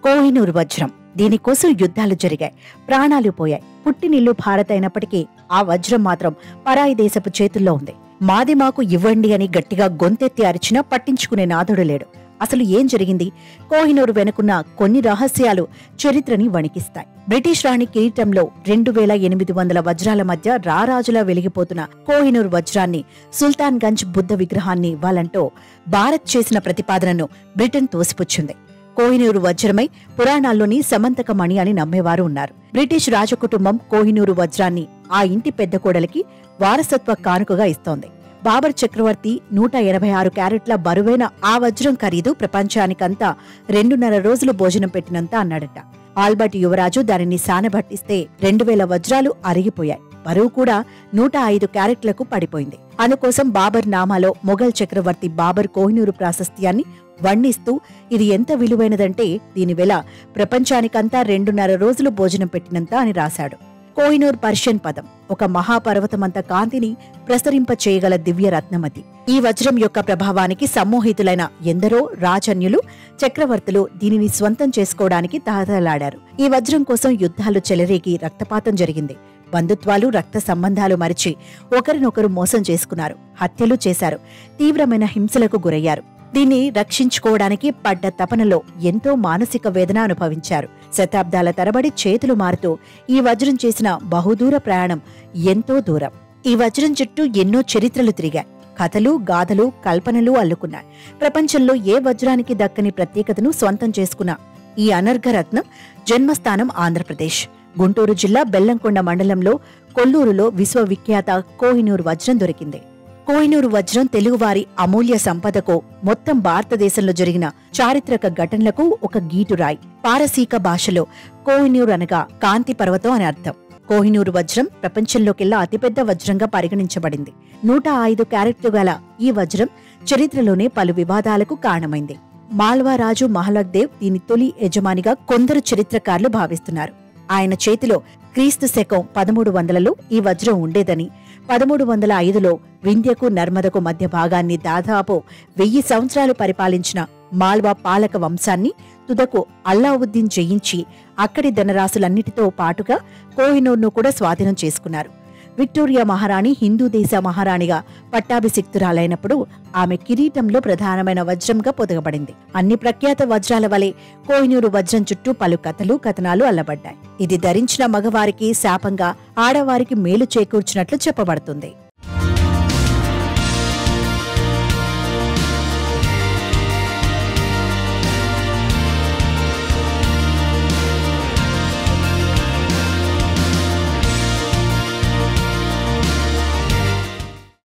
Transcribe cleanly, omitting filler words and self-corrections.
కోహినూర్ వజ్రం. దీనికోసం యుద్ధాలు జరిగాయి, ప్రాణాలు పోయాయి. పుట్టినిల్లు భారత్ అయినప్పటికీ ఆ వజ్రం మాత్రం పరాయి దేశపు చేతుల్లో ఉంది. మాది మాకు ఇవ్వండి అని గట్టిగా గొంతెత్తి అరిచినా పట్టించుకునే నాథుడు లేడు. అసలు ఏం జరిగింది? కోహినూర్ వెనుకున్న కొన్ని రహస్యాలు చరిత్రని వణికిస్తాయి. బ్రిటిష్ రాణి కిరీటంలో 2800 వజ్రాల మధ్య రారాజులా వెలిగిపోతున్న కోహినూర్ వజ్రాన్ని, సుల్తాన్ గంజ్ బుద్ధ విగ్రహాన్ని ఇవ్వాలంటూ భారత్ చేసిన ప్రతిపాదనను బ్రిటన్ తోసిపుచ్చింది. కోహినూరు వజ్రమై పురాణాల్లోని సమంతకమణి అని నమ్మేవారు ఉన్నారు. బ్రిటిష్ రాజకుటుంబం కోహినూరు వజ్రాన్ని ఆ ఇంటి పెద్ద కోడలికి వారసత్వ కానుకగా ఇస్తోంది. బాబర్ చక్రవర్తి 186 క్యారెట్ల బరువైన ఆ వజ్రం ఖరీదు ప్రపంచానికంతా 2.5 రోజులు భోజనం పెట్టినంత అన్నాడట. ఆల్బర్ట్ యువరాజు దానిని సానబట్టిస్తే 2000 వజ్రాలు అరిగిపోయాయి. బరువు కూడా 105 క్యారెట్లకు పడిపోయింది. అందుకోసం బాబర్ నామాలో మొఘల్ చక్రవర్తి బాబర్ కోహినూరు ప్రాశస్త్యాన్ని వర్ణిస్తూ ఇది ఎంత విలువైనదంటే దీని వెల ప్రపంచానికంతా 2.5 రోజులు భోజనం పెట్టినంత అని రాశాడు. కోహినూర్ పర్షియన్ పదం, ఒక మహాపర్వతమంత కాంతిని ప్రసరింప చేయగల దివ్య రత్నమతి. ఈ వజ్రం యొక్క ప్రభావానికి సమ్మోహితులైన ఎందరో రాజన్యులు, చక్రవర్తులు దీనిని స్వంతం చేసుకోవడానికి తహతలాడారు. ఈ వజ్రం కోసం యుద్ధాలు చెలరేగి రక్తపాతం జరిగింది. బంధుత్వాలు, రక్త సంబంధాలు మరిచి ఒకరినొకరు మోసం చేసుకున్నారు, హత్యలు చేశారు, తీవ్రమైన హింసలకు గురయ్యారు. దీన్ని రక్షించుకోవడానికి పడ్డ తపనలో ఎంతో మానసిక వేదన అనుభవించారు. శతాబ్దాల తరబడి చేతులు మారుతూ ఈ వజ్రం చేసిన బహుదూర ప్రయాణం ఎంతో దూరం. ఈ వజ్రం చుట్టూ ఎన్నో చరిత్రలు తిరిగాయి. కథలు, గాథలు, కల్పనలు అల్లుకున్నాయి. ప్రపంచంలో ఏ వజ్రానికి దక్కని ప్రత్యేకతను స్వంతం చేసుకున్న ఈ అనర్ఘరత్నం జన్మస్థానం ఆంధ్రప్రదేశ్. గుంటూరు జిల్లా బెల్లంకొండ మండలంలో కొల్లూరులో విశ్వవిఖ్యాత కోహినూర్ వజ్రం దొరికింది. కోహినూరు వజ్రం తెలుగువారి అమూల్య సంపదకు, మొత్తం భారతదేశంలో జరిగిన చారిత్రక ఘటనలకు ఒక గీటురాయి. పారసీక భాషలో కోహినూర్ అనగా కాంతి పర్వతం అని అర్థం. కోహినూరు వజ్రం ప్రపంచంలోకెల్లా అతిపెద్ద వజ్రంగా పరిగణించబడింది. 105 క్యారెట్లు గల ఈ వజ్రం చరిత్రలోనే పలు వివాదాలకు కారణమైంది. మాల్వా రాజు మహలక్ దేవ్ దీని తొలి యజమానిగా కొందరు చరిత్రకారులు భావిస్తున్నారు. ఆయన చేతిలో క్రీస్తు శకం 1300లో ఈ వజ్రం ఉండేదని, 1305లో వింధ్యకు నర్మదకు మధ్య భాగాన్ని దాదాపు 1000 సంవత్సరాలు పరిపాలించిన మాల్వా పాలక వంశాన్ని తుదకు అల్లావుద్దీన్ జయించి అక్కడి ధనరాశులన్నిటితో పాటుగా కోహినూర్ను కూడా స్వాధీనం చేసుకున్నారు. విక్టోరియా మహారాణి హిందూ దేశ మహారాణిగా పట్టాభిషిక్తురాలైనప్పుడు ఆమె కిరీటంలో ప్రధానమైన వజ్రంగా పొదగబడింది. అన్ని ప్రఖ్యాత వజ్రాల వలె కోహినూరు వజ్రం చుట్టూ పలు కథలు, కథనాలు అల్లబడ్డాయి. ఇది ధరించిన మగవారికి శాపంగా, ఆడవారికి మేలు చేకూర్చినట్లు చెప్పబడుతుంది.